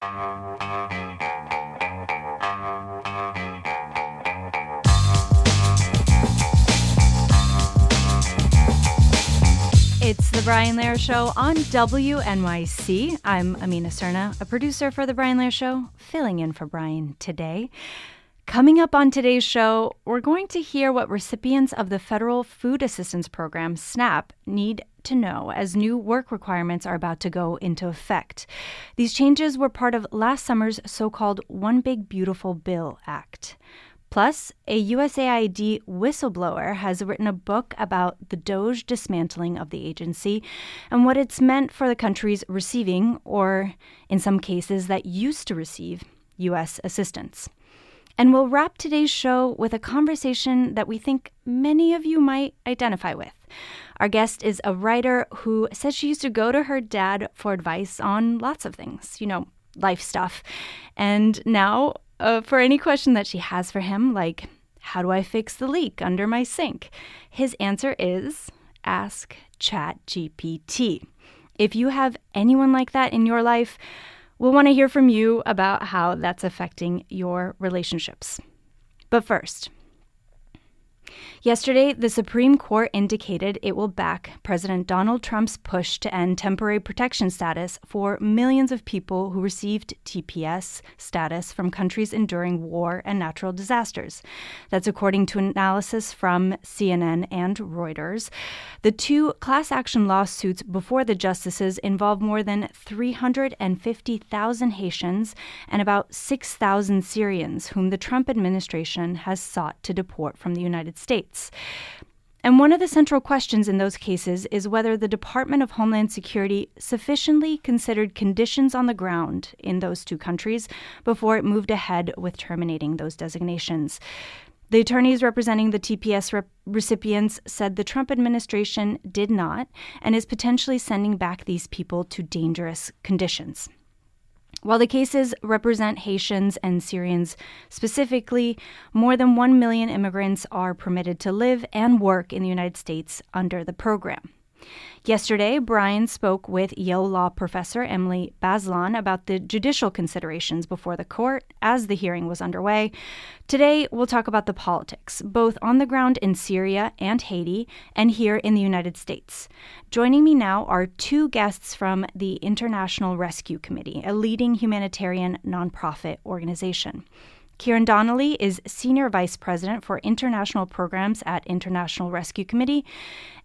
It's the Brian Lehrer Show on WNYC. I'm Amina Serna, a producer for the Brian Lehrer Show, filling in for Brian today. Coming up on today's show, we're going to hear what recipients of the Federal Food Assistance Program, SNAP, need to know as new work requirements are about to go into effect. These changes were part of last summer's so-called One Big Beautiful Bill Act. Plus, a USAID whistleblower has written a book about the DOJ dismantling of the agency and what it's meant for the countries receiving, or in some cases that used to receive, U.S. assistance. And we'll wrap today's show with a conversation that we think many of you might identify with. Our guest is a writer who says she used to go to her dad for advice on lots of things, life stuff. And now, for any question that she has for him, like, how do I fix the leak under my sink? His answer is, ask ChatGPT. If you have anyone like that in your life, we'll want to hear from you about how that's affecting your relationships. But first, yesterday, the Supreme Court indicated it will back President Donald Trump's push to end temporary protection status for millions of people who received TPS status from countries enduring war and natural disasters. That's according to analysis from CNN and Reuters. The two class action lawsuits before the justices involve more than 350,000 Haitians and about 6,000 Syrians whom the Trump administration has sought to deport from the United States. And one of the central questions in those cases is whether the Department of Homeland Security sufficiently considered conditions on the ground in those two countries before it moved ahead with terminating those designations. The attorneys representing the TPS recipients said the Trump administration did not and is potentially sending back these people to dangerous conditions. While the cases represent Haitians and Syrians specifically, more than 1 million immigrants are permitted to live and work in the United States under the program. Yesterday, Brian spoke with Yale Law professor Emily Bazelon about the judicial considerations before the court as the hearing was underway. Today, we'll talk about the politics, both on the ground in Syria and Haiti, and here in the United States. Joining me now are two guests from the International Rescue Committee, a leading humanitarian nonprofit organization. Ciarán Donnelly is Senior Vice President for International Programs at International Rescue Committee,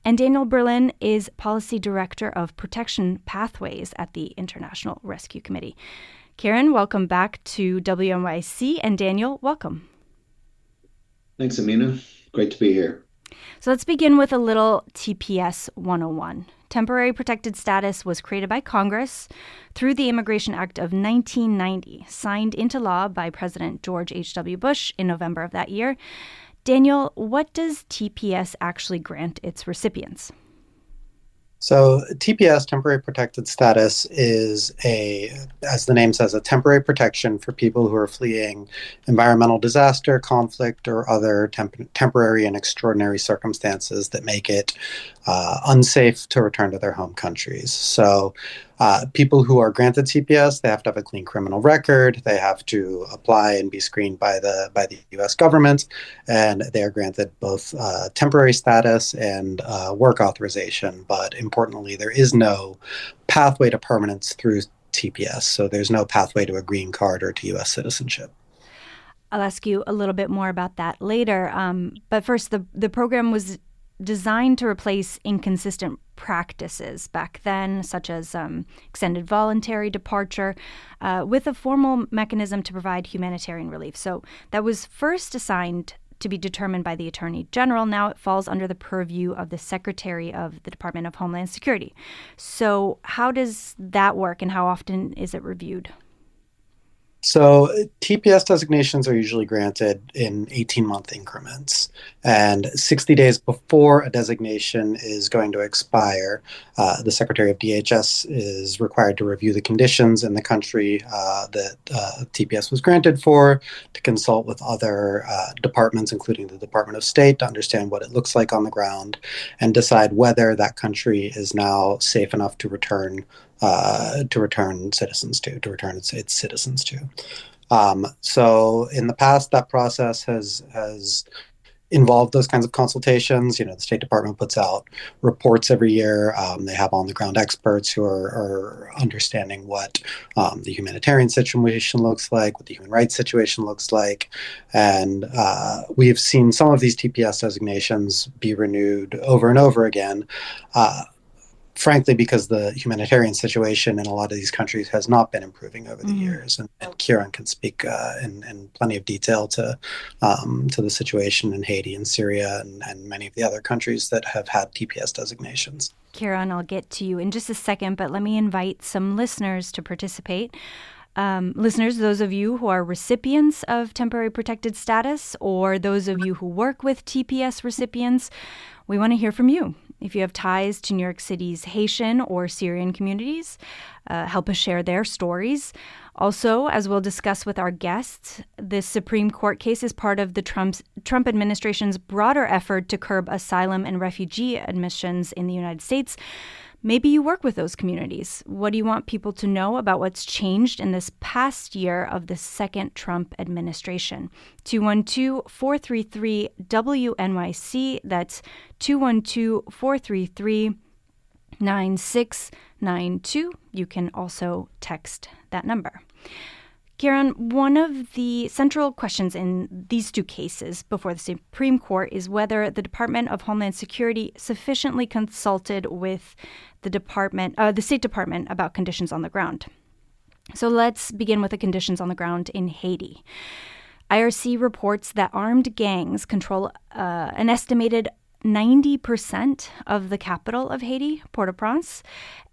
and Daniel Berlin is Policy Director of Protection Pathways at the International Rescue Committee. Ciarán, welcome back to WNYC, and Daniel, welcome. Thanks, Amina. Great to be here. So let's begin with a little TPS 101. Temporary protected status was created by Congress through the Immigration Act of 1990, signed into law by President George H.W. Bush in November of that year. Daniel, what does TPS actually grant its recipients? So TPS, temporary protected status, is as the name says, a temporary protection for people who are fleeing environmental disaster, conflict, or other temporary and extraordinary circumstances that make it unsafe to return to their home countries. So people who are granted TPS, they have to have a clean criminal record, they have to apply and be screened by the U.S. government, and they are granted both temporary status and work authorization. But importantly, there is no pathway to permanence through TPS, so there's no pathway to a green card or to U.S. citizenship. I'll ask you a little bit more about that later. But first, the program was designed to replace inconsistent practices back then, such as extended voluntary departure, with a formal mechanism to provide humanitarian relief. So that was first assigned to be determined by the Attorney General. Now it falls under the purview of the Secretary of the Department of Homeland Security. So how does that work, and how often is it reviewed? So TPS designations are usually granted in 18-month increments, and 60 days before a designation is going to expire, the Secretary of DHS is required to review the conditions in the country that TPS was granted for, to consult with other departments, including the Department of State, to understand what it looks like on the ground, and decide whether that country is now safe enough to return to return citizens to return its citizens to. So in the past, that process has involved those kinds of consultations. The State Department puts out reports every year. They have on-the-ground experts who are understanding what the humanitarian situation looks like, what the human rights situation looks like. And we've seen some of these TPS designations be renewed over and over again. Frankly, because the humanitarian situation in a lot of these countries has not been improving over the years. And Ciarán can speak in plenty of detail to the situation in Haiti and Syria and many of the other countries that have had TPS designations. Ciarán, I'll get to you in just a second, but let me invite some listeners to participate. Listeners, those of you who are recipients of temporary protected status, or those of you who work with TPS recipients, we want to hear from you. If you have ties to New York City's Haitian or Syrian communities, help us share their stories. Also, as we'll discuss with our guests, this Supreme Court case is part of the Trump administration's broader effort to curb asylum and refugee admissions in the United States. Maybe you work with those communities. What do you want people to know about what's changed in this past year of the second Trump administration? 212-433-WNYC. That's 212-433-9692. You can also text that number. Ciarán, one of the central questions in these two cases before the Supreme Court is whether the Department of Homeland Security sufficiently consulted with the State Department about conditions on the ground. So let's begin with the conditions on the ground in Haiti. IRC reports that armed gangs control an estimated 90% of the capital of Haiti, Port-au-Prince,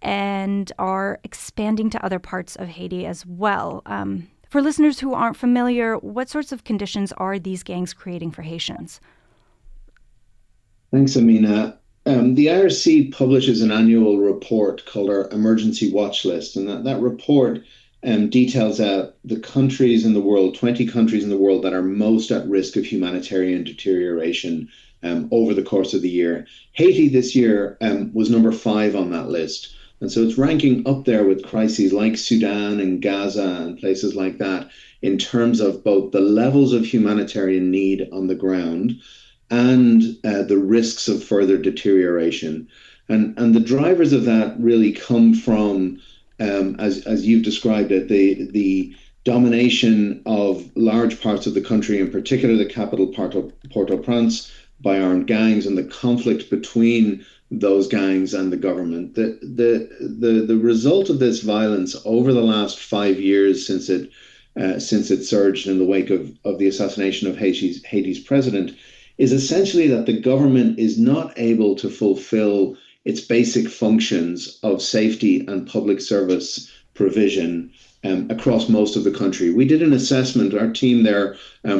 and are expanding to other parts of Haiti as well. For listeners who aren't familiar, what sorts of conditions are these gangs creating for Haitians? Thanks, Amina. The IRC publishes an annual report called our Emergency Watch List, and that report details out the countries in the world, 20 countries in the world that are most at risk of humanitarian deterioration over the course of the year. Haiti this year was number 5 on that list. And so it's ranking up there with crises like Sudan and Gaza and places like that in terms of both the levels of humanitarian need on the ground and the risks of further deterioration. And the drivers of that really come from, as you've described it, the domination of large parts of the country, in particular the capital Port-au-Prince, by armed gangs and the conflict between those gangs and the government. The result of this violence over the last 5 years since it surged in the wake of the assassination of Haiti's president is essentially that the government is not able to fulfill its basic functions of safety and public service provision across most of the country. We did an assessment. Our team there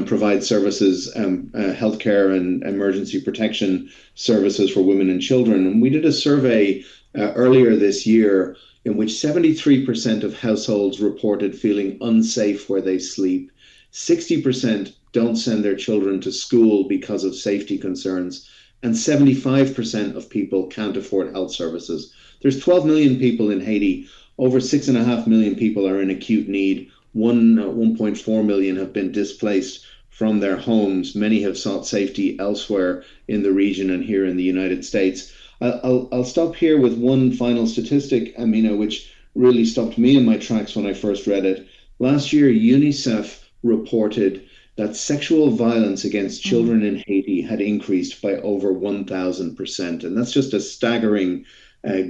provides services, healthcare and emergency protection services for women and children. And we did a survey earlier this year in which 73% of households reported feeling unsafe where they sleep. 60% don't send their children to school because of safety concerns. And 75% of people can't afford health services. There's 12 million people in Haiti. Over 6.5 million people are in acute need. 1.4 million have been displaced from their homes. Many have sought safety elsewhere in the region and here in the United States. I'll stop here with one final statistic, Amina, which really stopped me in my tracks when I first read it. Last year, UNICEF reported that sexual violence against children in Haiti had increased by over 1,000%. And that's just a staggering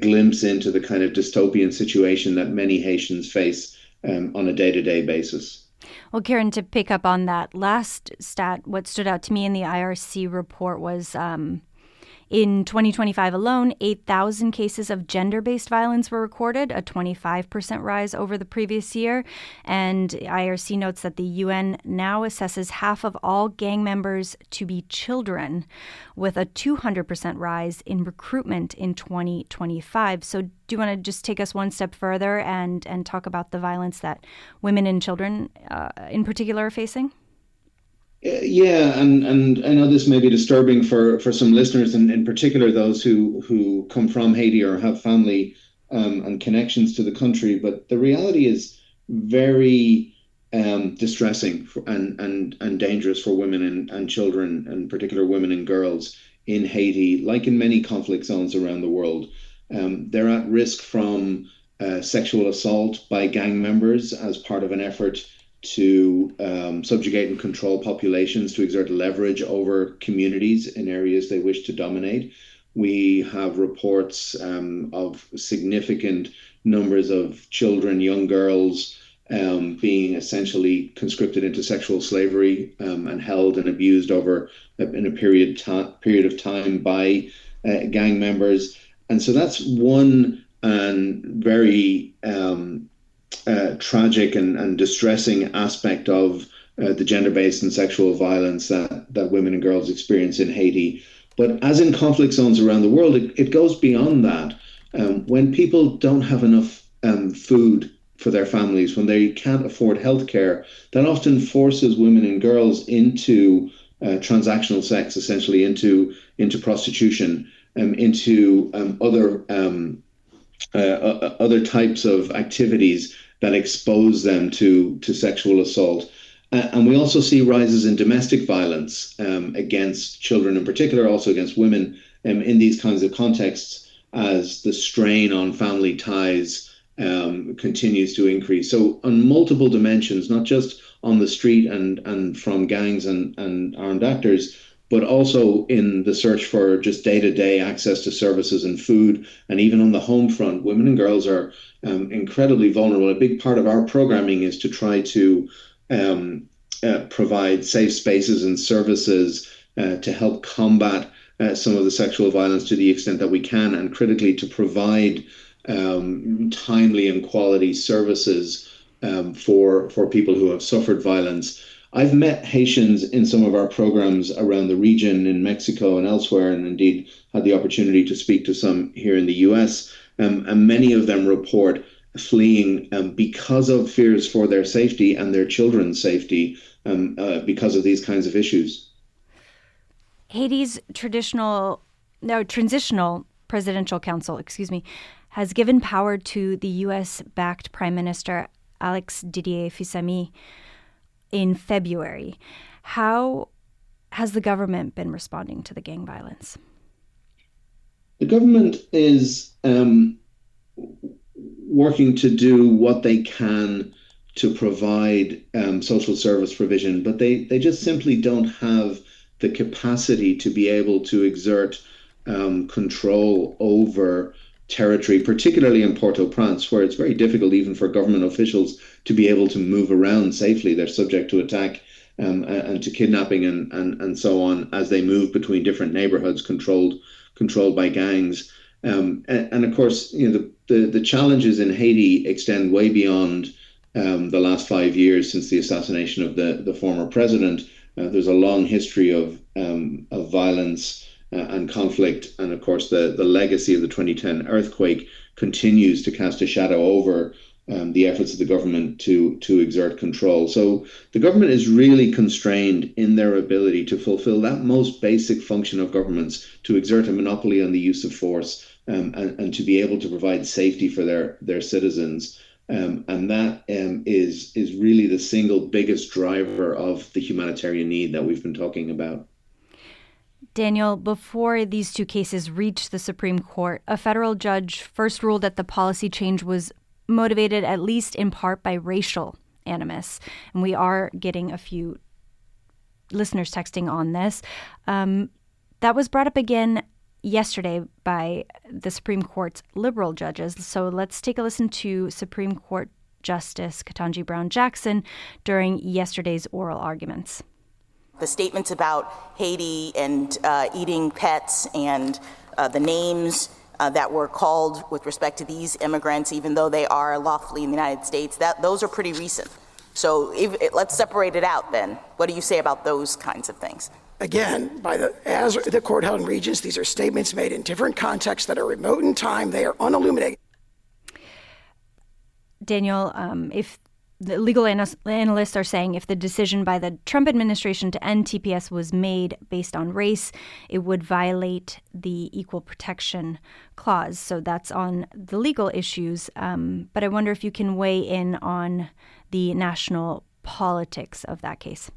glimpse into the kind of dystopian situation that many Haitians face on a day-to-day basis. Well, Ciarán, to pick up on that last stat, what stood out to me in the IRC report was in 2025 alone, 8,000 cases of gender-based violence were recorded, a 25% rise over the previous year. And IRC notes that the UN now assesses half of all gang members to be children, with a 200% rise in recruitment in 2025. So do you want to just take us one step further and talk about the violence that women and children in particular are facing? Yeah, and I know this may be disturbing for some listeners, and in particular those who come from Haiti or have family and connections to the country, but the reality is very distressing and dangerous for women and children, in particular women and girls in Haiti, like in many conflict zones around the world. They're at risk from sexual assault by gang members as part of an effort to subjugate and control populations, to exert leverage over communities in areas they wish to dominate. We have reports of significant numbers of children, young girls, being essentially conscripted into sexual slavery and held and abused over in a period of time by gang members. And so that's one very tragic and distressing aspect of the gender-based and sexual violence that women and girls experience in Haiti. But as in conflict zones around the world, it goes beyond that. When people don't have enough food for their families, when they can't afford healthcare, that often forces women and girls into transactional sex, essentially into prostitution, into other types of activities that expose them to sexual assault. And we also see rises in domestic violence against children in particular, also against women in these kinds of contexts, as the strain on family ties continues to increase. So on multiple dimensions, not just on the street and from gangs and armed actors, but also in the search for just day-to-day access to services and food. And even on the home front, women and girls are incredibly vulnerable. A big part of our programming is to try to provide safe spaces and services to help combat some of the sexual violence to the extent that we can, and critically to provide timely and quality services for people who have suffered violence. I've met Haitians in some of our programs around the region in Mexico and elsewhere, and indeed had the opportunity to speak to some here in the US, and many of them report fleeing because of fears for their safety and their children's safety because of these kinds of issues. Haiti's transitional presidential council, has given power to the U.S.-backed Prime Minister Alex Didier Fils-Aimé in February. How has the government been responding to the gang violence? The government is working to do what they can to provide social service provision, but they just simply don't have the capacity to be able to exert control over territory, particularly in Port-au-Prince, where it's very difficult even for government officials to be able to move around safely. They're subject to attack and to kidnapping and so on as they move between different neighborhoods controlled by gangs. And of course, the challenges in Haiti extend way beyond the last 5 years since the assassination of the former president. There's a long history of violence and conflict, and of course the legacy of the 2010 earthquake continues to cast a shadow over the efforts of the government to exert control. So the government is really constrained in their ability to fulfill that most basic function of governments, to exert a monopoly on the use of force and to be able to provide safety for their citizens. And that is really the single biggest driver of the humanitarian need that we've been talking about. Daniel, before these two cases reached the Supreme Court, a federal judge first ruled that the policy change was motivated at least in part by racial animus. And we are getting a few listeners texting on this. That was brought up again yesterday by the Supreme Court's liberal judges. So let's take a listen to Supreme Court Justice Ketanji Brown Jackson during yesterday's oral arguments. The statements about Haiti and eating pets and the names that were called with respect to these immigrants, even though they are lawfully in the United States, those are pretty recent. So let's separate it out then. What do you say about those kinds of things? Again, as the court held in Regents, these are statements made in different contexts that are remote in time. They are unilluminated. Daniel, if the legal analysts are saying if the decision by the Trump administration to end TPS was made based on race, it would violate the Equal Protection Clause. So that's on the legal issues. But I wonder if you can weigh in on the national politics of that case.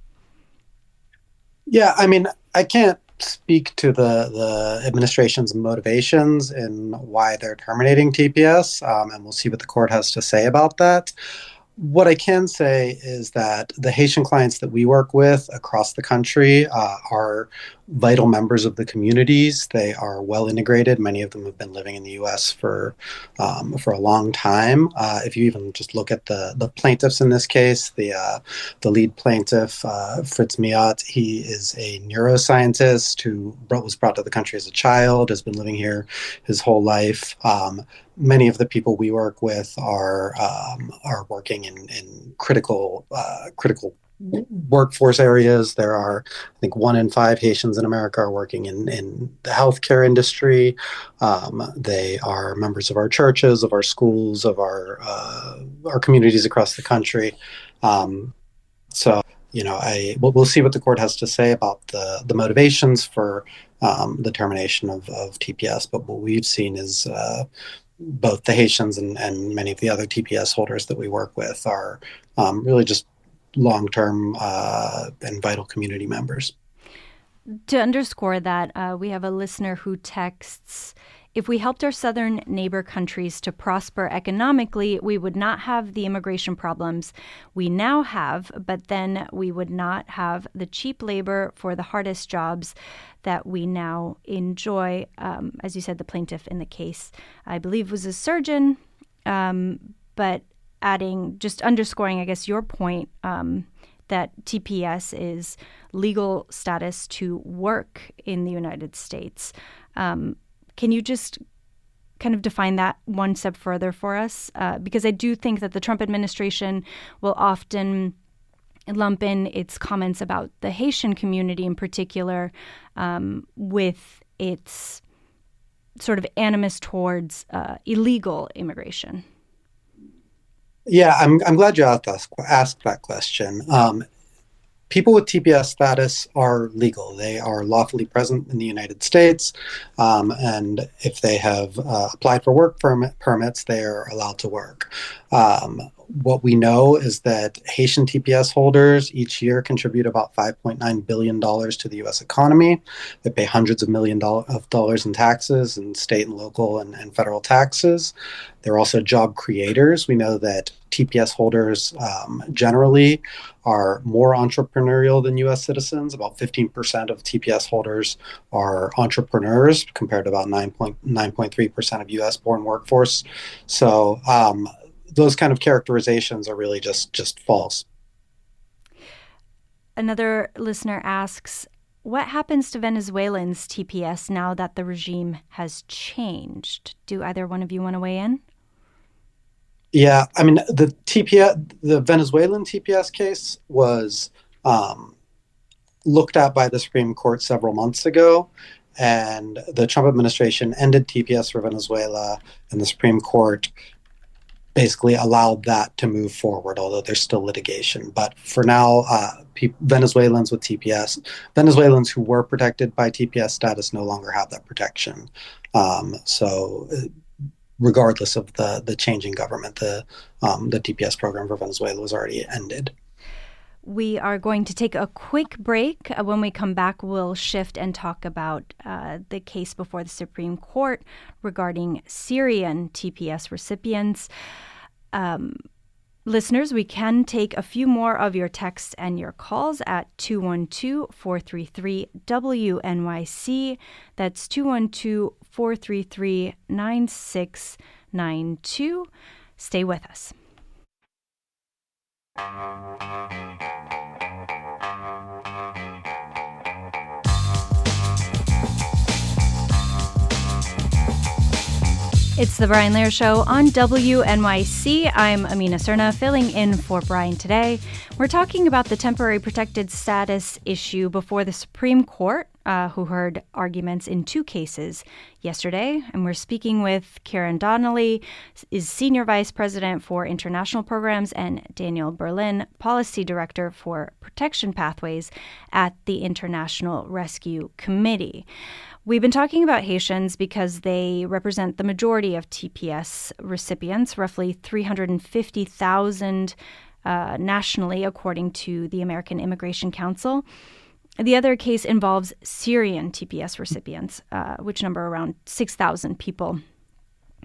Yeah, I mean, I can't speak to the administration's motivations and why they're terminating TPS, and we'll see what the court has to say about that. What I can say is that the Haitian clients that we work with across the country are vital members of the communities. They are well integrated. Many of them have been living in the U.S. for a long time. If you even just look at the plaintiffs in this case, the lead plaintiff, Fritz Miot, he is a neuroscientist who was brought to the country as a child, has been living here his whole life. Many of the people we work with are working in critical workforce areas. There are, I think, 1 in 5 Haitians in America are working in the healthcare industry. They are members of our churches, of our schools, of our communities across the country. So, we'll see what the court has to say about the motivations for the termination of TPS. But what we've seen is both the Haitians and many of the other TPS holders that we work with are really just long-term and vital community members. To underscore that, we have a listener who texts, if we helped our southern neighbor countries to prosper economically, we would not have the immigration problems we now have, but then we would not have the cheap labor for the hardest jobs that we now enjoy. As you said, the plaintiff in the case, I believe, was a surgeon, but just underscoring, I guess, your point that TPS is legal status to work in the United States. Can you just kind of define that one step further for us? Because I do think that the Trump administration will often lump in its comments about the Haitian community in particular with its sort of animus towards illegal immigration. Yeah, I'm glad you asked that question. People with TPS status are legal. They are lawfully present in the United States, and if they have applied for work permits, they are allowed to work. What we know is that Haitian TPS holders each year contribute about $5.9 billion to the U.S. economy. They pay hundreds of millions of dollars in taxes and state and local and federal taxes. They're also job creators. We know that TPS holders generally are more entrepreneurial than U.S. citizens. About 15% of TPS holders are entrepreneurs, compared to about 9.3% of U.S.-born workforce. So those kind of characterizations are really just false. Another listener asks, what happens to Venezuelans' TPS now that the regime has changed? Do either one of you want to weigh in? Yeah, I mean, the Venezuelan TPS case was looked at by the Supreme Court several months ago, and the Trump administration ended TPS for Venezuela, and the Supreme Court basically allowed that to move forward, although there's still litigation. But for now, Venezuelans with TPS, Venezuelans who were protected by TPS status no longer have that protection. So regardless of the changing government, the TPS program for Venezuela was already ended. We are going to take a quick break. When we come back, we'll shift and talk about the case before the Supreme Court regarding Syrian TPS recipients. Listeners, we can take a few more of your texts and your calls at 212-433-WNYC. That's 212-433-9692. Stay with us. It's the Brian Lehrer Show on WNYC. I'm Amina Serna, filling in for Brian today. We're talking about the temporary protected status issue before the Supreme Court. who heard arguments in two cases yesterday. And we're speaking with Ciarán Donnelly, is Senior Vice President for International Programs, and Daniel Berlin, Policy Director for Protection Pathways at the International Rescue Committee. We've been talking about Haitians because they represent the majority of TPS recipients, roughly 350,000 nationally, according to the American Immigration Council. The other case involves Syrian TPS recipients, which number around 6,000 people.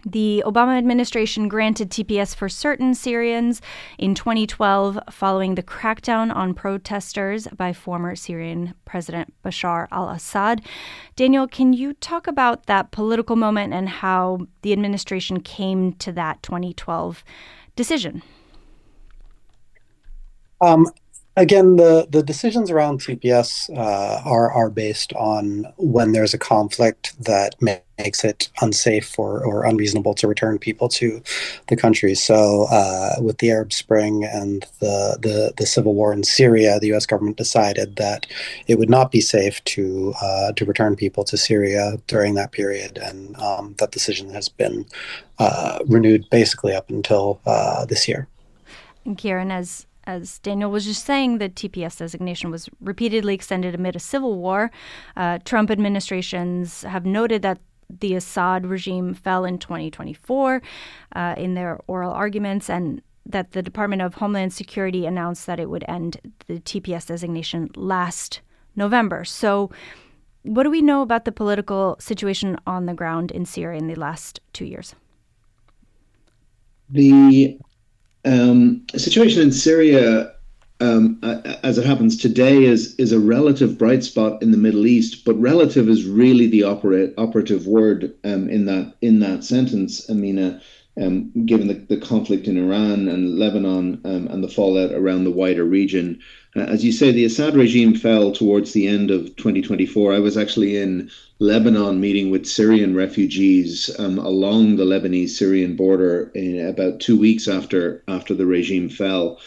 The Obama administration granted TPS for certain Syrians in 2012 following the crackdown on protesters by former Syrian President Bashar al-Assad. Daniel, can you talk about that political moment and how the administration came to that 2012 decision? Again, the decisions around TPS are based on when there's a conflict that makes it unsafe or unreasonable to return people to the country. So with the Arab Spring and the civil war in Syria, the U.S. government decided that it would not be safe to return people to Syria during that period. And that decision has been renewed basically up until this year. And Ciarán, as Daniel was just saying, the TPS designation was repeatedly extended amid a civil war. Trump administrations have noted that the Assad regime fell in 2024 in their oral arguments, and that the Department of Homeland Security announced that it would end the TPS designation last November. So what do we know about the political situation on the ground in Syria in the last 2 years? The situation in Syria, as it happens today, is a relative bright spot in the Middle East, but relative is really the operative word in that sentence, Amina, given the conflict in Iran and Lebanon and the fallout around the wider region. As you say, the Assad regime fell towards the end of 2024. I was actually in Lebanon meeting with Syrian refugees along the Lebanese-Syrian border in about 2 weeks after the regime fell.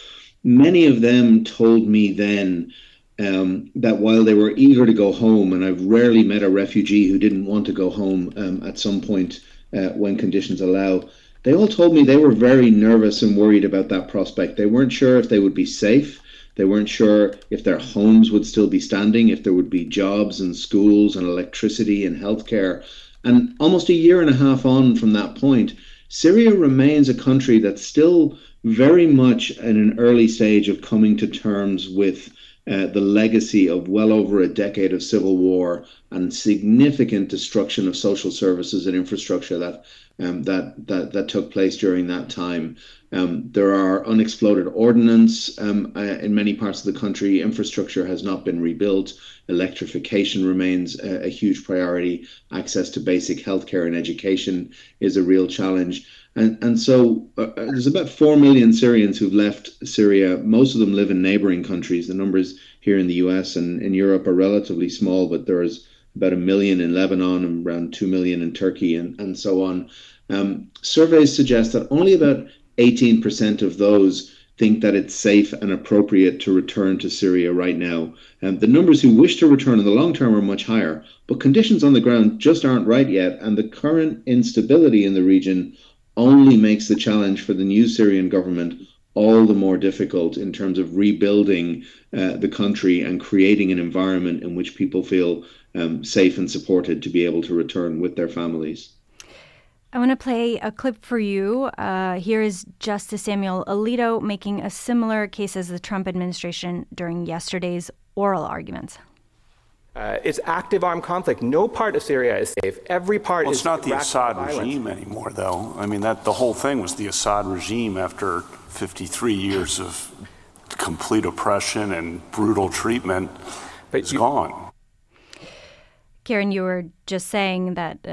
Many of them told me then that while they were eager to go home, and I've rarely met a refugee who didn't want to go home at some point when conditions allow, they all told me they were very nervous and worried about that prospect. They weren't sure if they would be safe. They weren't sure if their homes would still be standing, if there would be jobs and schools and electricity and healthcare. And almost a year and a half on from that point, Syria remains a country that's still very much in an early stage of coming to terms with the legacy of well over a decade of civil war and significant destruction of social services and infrastructure that took place during that time. There are unexploded ordnance in many parts of the country. Infrastructure has not been rebuilt. Electrification remains a huge priority. Access to basic healthcare and education is a real challenge. And so there's about 4 million Syrians who've left Syria. Most of them live in neighboring countries. The numbers here in the US and in Europe are relatively small, but there's about 1 million in Lebanon and around 2 million in Turkey and so on. Surveys suggest that only about 18% of those think that it's safe and appropriate to return to Syria right now. The numbers who wish to return in the long term are much higher, but conditions on the ground just aren't right yet. And the current instability in the region only makes the challenge for the new Syrian government all the more difficult in terms of rebuilding the country and creating an environment in which people feel safe and supported to be able to return with their families. I want to play a clip for you. Here is Justice Samuel Alito making a similar case as the Trump administration during yesterday's oral arguments. It's active armed conflict. No part of Syria is safe. Every part is. It's not the Assad regime anymore, though. I mean, the whole thing was the Assad regime after 53 years of complete oppression and brutal treatment. It's gone. Ciarán, you were just saying that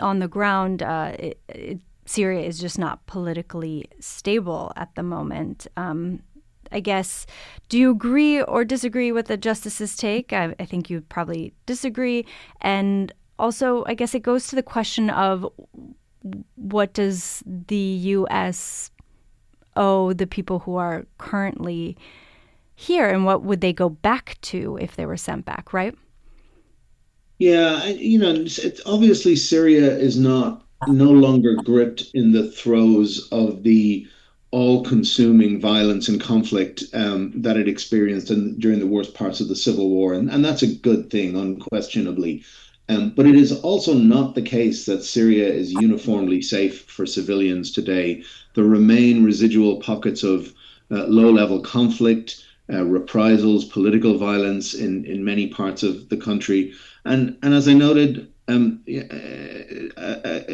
on the ground, Syria is just not politically stable at the moment. I guess, do you agree or disagree with the justice's take? I think you probably disagree. And also, I guess it goes to the question of what does the U.S. owe the people who are currently here, and what would they go back to if they were sent back, right? Yeah, obviously Syria is no longer gripped in the throes of the all-consuming violence and conflict that it experienced during the worst parts of the civil war, and that's a good thing, unquestionably. But it is also not the case that Syria is uniformly safe for civilians today. There remain residual pockets of low-level conflict, reprisals, political violence in many parts of the country. And as I noted, a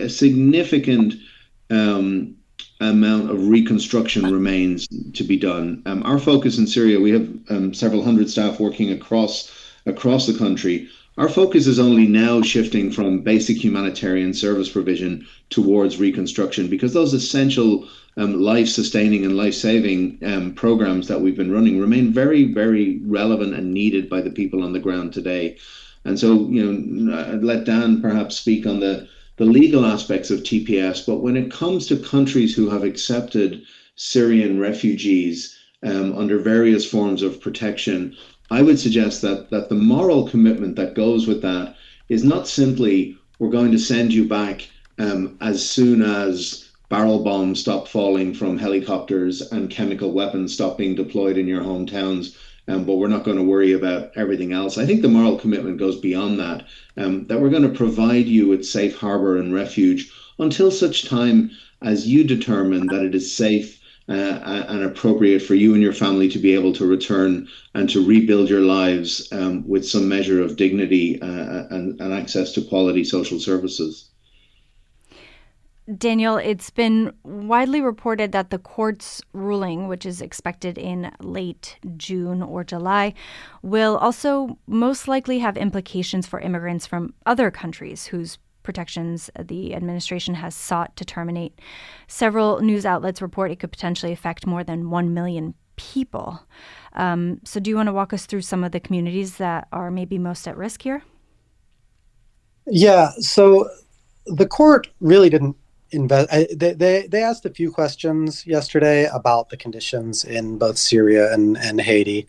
significant amount of reconstruction remains to be done. Our focus in Syria, we have several hundred staff working across the country. Our focus is only now shifting from basic humanitarian service provision towards reconstruction, because those essential life-sustaining and life-saving programs that we've been running remain very, very relevant and needed by the people on the ground today. And so, I'd let Dan perhaps speak on the legal aspects of TPS, but when it comes to countries who have accepted Syrian refugees under various forms of protection, I would suggest that the moral commitment that goes with that is not simply, we're going to send you back as soon as barrel bombs stop falling from helicopters and chemical weapons stop being deployed in your hometowns, but we're not going to worry about everything else. I think the moral commitment goes beyond that, that we're going to provide you with safe harbor and refuge until such time as you determine that it is safe and appropriate for you and your family to be able to return and to rebuild your lives with some measure of dignity and access to quality social services. Daniel, it's been widely reported that the court's ruling, which is expected in late June or July, will also most likely have implications for immigrants from other countries whose protections the administration has sought to terminate. Several news outlets report it could potentially affect more than 1 million people. So do you want to walk us through some of the communities that are maybe most at risk here? Yeah, so the court really didn't they asked a few questions yesterday about the conditions in both Syria and Haiti,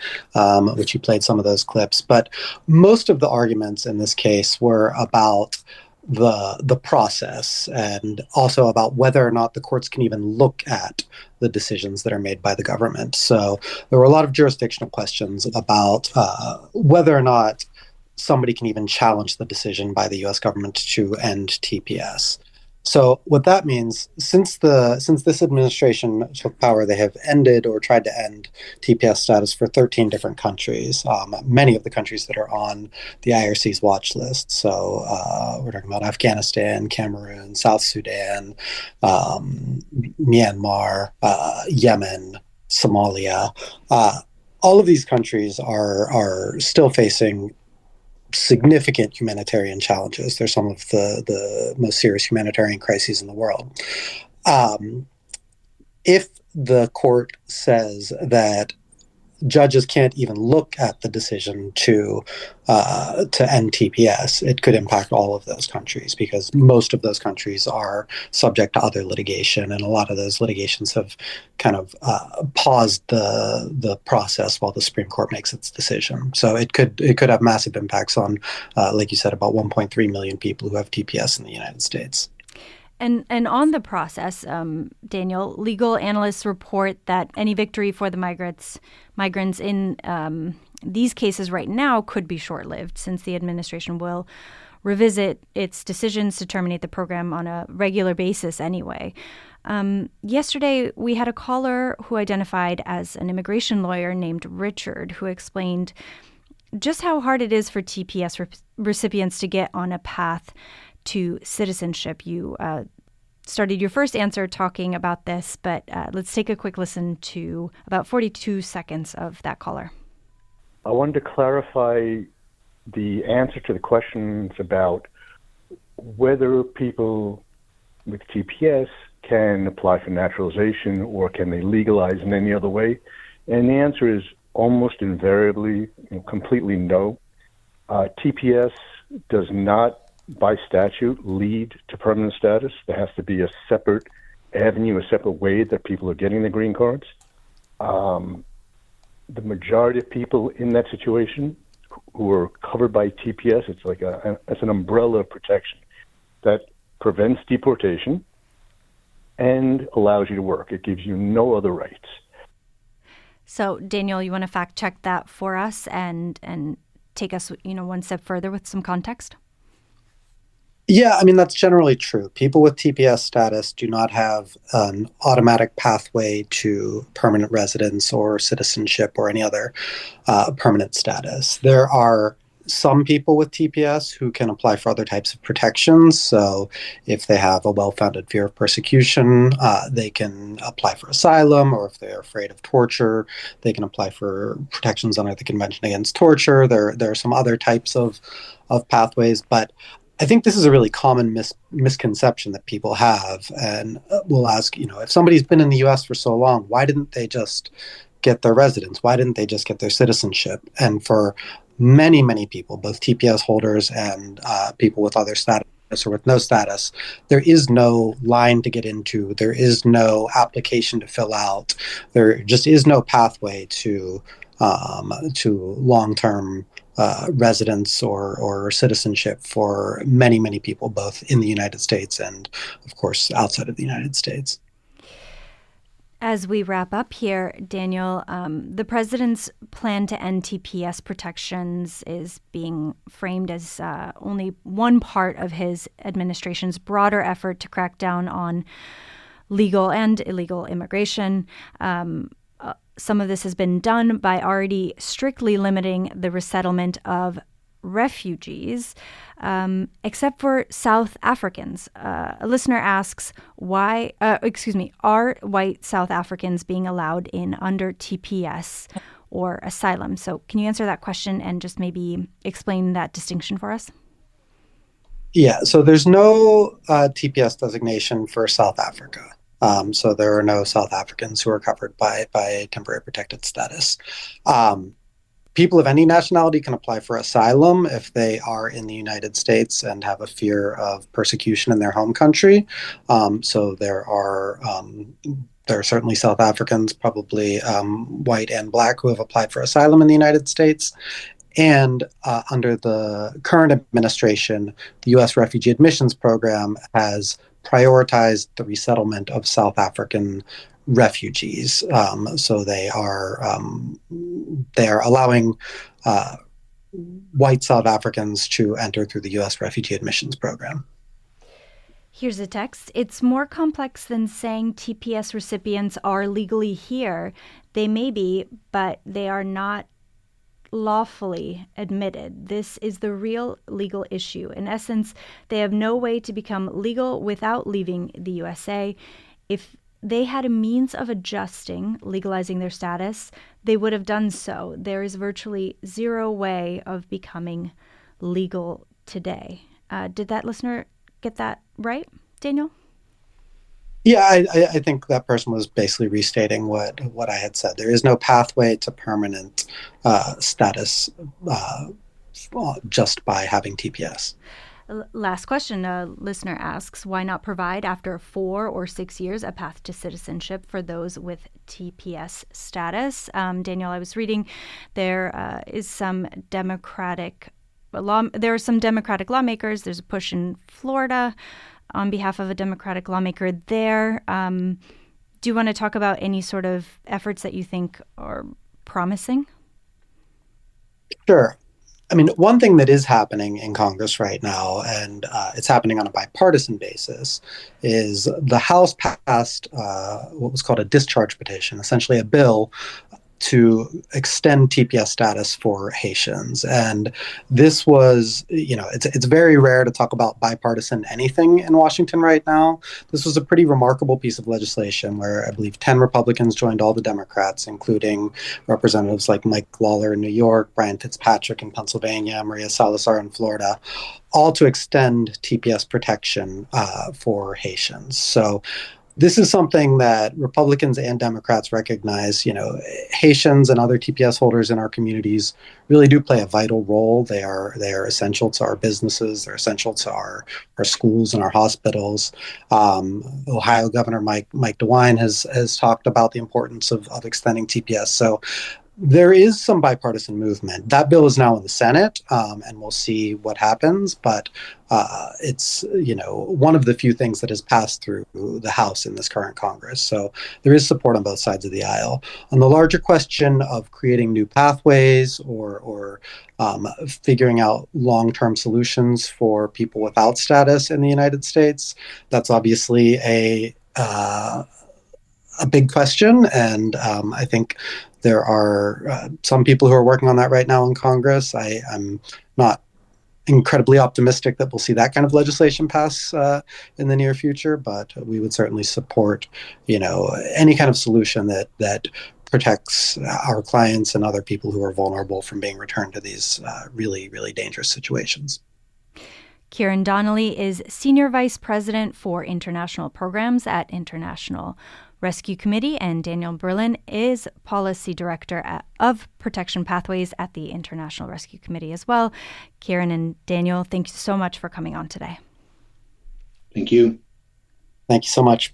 which you played some of those clips. But most of the arguments in this case were about the process, and also about whether or not the courts can even look at the decisions that are made by the government. So there were a lot of jurisdictional questions about whether or not somebody can even challenge the decision by the U.S. government to end TPS. So what that means, since this administration took power, they have ended or tried to end TPS status for 13 different countries, many of the countries that are on the IRC's watch list. So we're talking about Afghanistan, Cameroon, South Sudan, Myanmar, Yemen, Somalia. All of these countries are still facing significant humanitarian challenges. They're some of the most serious humanitarian crises in the world. If the court says that judges can't even look at the decision to end TPS, it could impact all of those countries, because most of those countries are subject to other litigation, and a lot of those litigations have kind of paused the process while the Supreme Court makes its decision. So it could have massive impacts on, like you said, about 1.3 million people who have TPS in the United States. And on the process, Daniel, legal analysts report that any victory for the migrants in these cases right now could be short-lived, since the administration will revisit its decisions to terminate the program on a regular basis anyway. Yesterday, we had a caller who identified as an immigration lawyer named Richard, who explained just how hard it is for TPS recipients to get on a path to citizenship. You started your first answer talking about this, but let's take a quick listen to about 42 seconds of that caller. I wanted to clarify the answer to the questions about whether people with TPS can apply for naturalization or can they legalize in any other way. And the answer is almost invariably, completely no. TPS does not, by statute, lead to permanent status. There has to be a separate avenue, a separate way that people are getting the green cards. The majority of people in that situation who are covered by TPS. It's like it's an umbrella of protection that prevents deportation and allows you to work. It gives you no other rights. So, Daniel, you want to fact check that for us and take us, one step further with some context? Yeah, I mean, that's generally true. People with TPS status do not have an automatic pathway to permanent residence or citizenship or any other permanent status. There are some people with TPS who can apply for other types of protections. So if they have a well-founded fear of persecution, they can apply for asylum, or if they're afraid of torture, they can apply for protections under the Convention Against Torture. There are some other types of pathways, but I think this is a really common misconception that people have, and we'll ask, if somebody's been in the U.S. for so long, why didn't they just get their residence? Why didn't they just get their citizenship? And for many, many people, both TPS holders and people with other status or with no status, there is no line to get into. There is no application to fill out. There just is no pathway to long-term residence or citizenship for many, many people, both in the United States and, of course, outside of the United States. As we wrap up here, Daniel, the president's plan to end TPS protections is being framed as only one part of his administration's broader effort to crack down on legal and illegal immigration. Some of this has been done by already strictly limiting the resettlement of refugees, except for South Africans. A listener asks, are white South Africans being allowed in under TPS or asylum? So can you answer that question and just maybe explain that distinction for us? Yeah, so there's no TPS designation for South Africa. So there are no South Africans who are covered by temporary protected status. People of any nationality can apply for asylum if they are in the United States and have a fear of persecution in their home country. So there are certainly South Africans, probably white and black, who have applied for asylum in the United States. And under the current administration, the U.S. Refugee Admissions Program has prioritized the resettlement of South African refugees. So they are allowing white South Africans to enter through the U.S. Refugee Admissions Program. Here's a text. It's more complex than saying TPS recipients are legally here. They may be, but they are not lawfully admitted. This is the real legal issue. In essence, they have no way to become legal without leaving the USA. If they had a means of legalizing their status, they would have done so. There is virtually zero way of becoming legal today. Did that listener get that right, Daniel? Yeah, I think that person was basically restating what I had said. There is no pathway to permanent status just by having TPS. Last question. A listener asks, why not provide, after 4 or 6 years, a path to citizenship for those with TPS status? Daniel, I was reading there are some Democratic lawmakers. There's a push in Florida on behalf of a Democratic lawmaker there. Do you want to talk about any sort of efforts that you think are promising? Sure. I mean, one thing that is happening in Congress right now, and it's happening on a bipartisan basis, is the House passed what was called a discharge petition, essentially a bill to extend TPS status for Haitians. And this was, it's very rare to talk about bipartisan anything in Washington right now. This was a pretty remarkable piece of legislation where I believe 10 Republicans joined all the Democrats, including representatives like Mike Lawler in New York, Brian Fitzpatrick in Pennsylvania, Maria Salazar in Florida, all to extend TPS protection for Haitians. So this is something that Republicans and Democrats recognize. Haitians and other TPS holders in our communities really do play a vital role. They are essential to our businesses. They're essential to our schools and our hospitals. Ohio Governor Mike DeWine has talked about the importance of extending TPS. So There is some bipartisan movement. That bill is now in the Senate, and we'll see what happens. But it's one of the few things that has passed through the House in this current Congress. So there is support on both sides of the aisle. On the larger question of creating new pathways or figuring out long-term solutions for people without status in the United States, that's obviously a big question, and I think there are some people who are working on that right now in Congress. I'm not incredibly optimistic that we'll see that kind of legislation pass in the near future, but we would certainly support, any kind of solution that protects our clients and other people who are vulnerable from being returned to these really, really dangerous situations. Ciarán Donnelly is Senior Vice President for International Programs at International Rescue Committee, and Daniel Berlin is Policy Director of Protection Pathways at the International Rescue Committee as well. Ciarán and Daniel, thank you so much for coming on today. Thank you. Thank you so much.